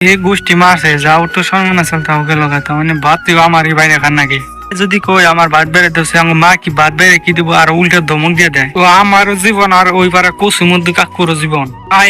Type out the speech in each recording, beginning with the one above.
এই গোষ্ঠী মারছে যাও তো সম্মান আছে তাও গেল কথা মানে ভাত দিব আমার এই বাইরে খান নাকি যদি কই আমার ভাত বেড়ে দিচ্ছে আমার মা কি ভাত বেড়ে কি দিব আর উল্টা ধমক দিয়ে দেয় তো আমার জীবন আর ওই পাড়া কচুর মধ্যে কাকুর জীবন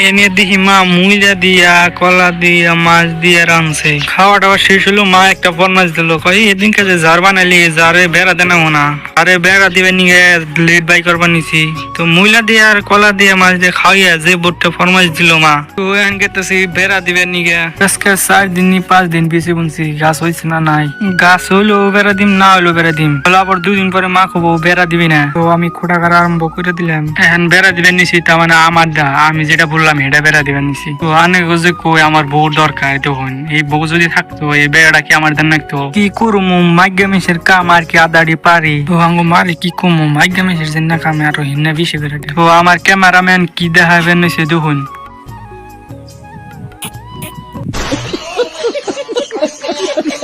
এনে দেখি মা মুইলা দিয়া কলা দিয়া মাছ দিয়ে রানছে খাওয়া টাওয়া শেষ হলো মা একটা ফরমাস দিল কই এদিন কাজে জার বানাইলি জারে বেড়া দেনা না আরে বেড়া দিবে নিয়ে লেট বাই করবা নিছি তো মুইলা দিয়ে আর কলা দিয়ে মাছ দিয়ে খাওয়াইয়া যে বোটটা ফরমাস দিল মা তো এখন গেতেছি বেড়া দিবে নিগে আজকে 4 দিন 5 দিন বেশি বুনছি গাছ হয়েছে না নাই গাছ হইলো বেড়া দিম না হইলো বেড়া দিম আবার 2 দিন পরে মা খবো বেড়া দিবি না তো আমি খোটা করা আরম্ভ করে দিলাম এখন বেড়া দিবেন নিছি তার মানে আমার দা আমি যেটা বললাম এটা বেড়া দিবেন নিছি তো অনেক যে কই আমার বউ দরকার তখন এই বউ যদি থাকতো এই বেড়াটা কি আমার দেন রাখতো কি করবো মাইগামেশের কাম আর কি আদাড়ি পারি তো আঙ্গো মারি কি কমো মাইগামেশের জন্য কামে আরো হিন্না বেশি করে তো আমার ক্যামেরাম্যান কি দেখাবেন নিছে দেখুন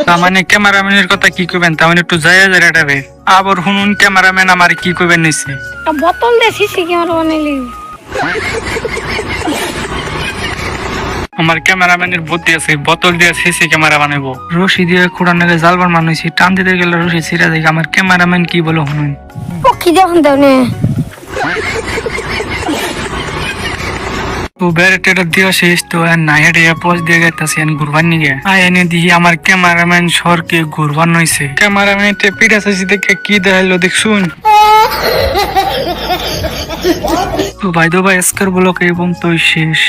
তার মানে ক্যামেরাম্যানের কথা কি করবেন তার মানে একটু যায় যাবে আবার শুনুন ক্যামেরাম্যান আমার কি করবেন নিছে বোতল দিয়ে সিসি ক্যামেরা বানাইলি আমার ক্যামেরাম্যানের বুদ্ধি আছে বোতল দিয়ে সিসি ক্যামেরা বানাবো রশি দিয়ে খুঁড়ান নাকি জালবার মানুষই টান দিতে গেলে রশি ছিঁড়া যায় আমার ক্যামেরাম্যান কি বলো শুনুন পক্ষী দেখুন দাও নে তো বেড়েটা দিয়ে শেষ তো না হেঁটে পোস্ট দিয়ে গেছে ঘুরবার নিয়ে এনে দিয়ে আমার ক্যামেরাম্যান সরকে ঘুরবার নইছে ক্যামেরাম্যান পিঠা চাইছি দেখে কি দেখাইলো দেখছুন তো ভাই আজকের ব্লগ এবং তো শেষ।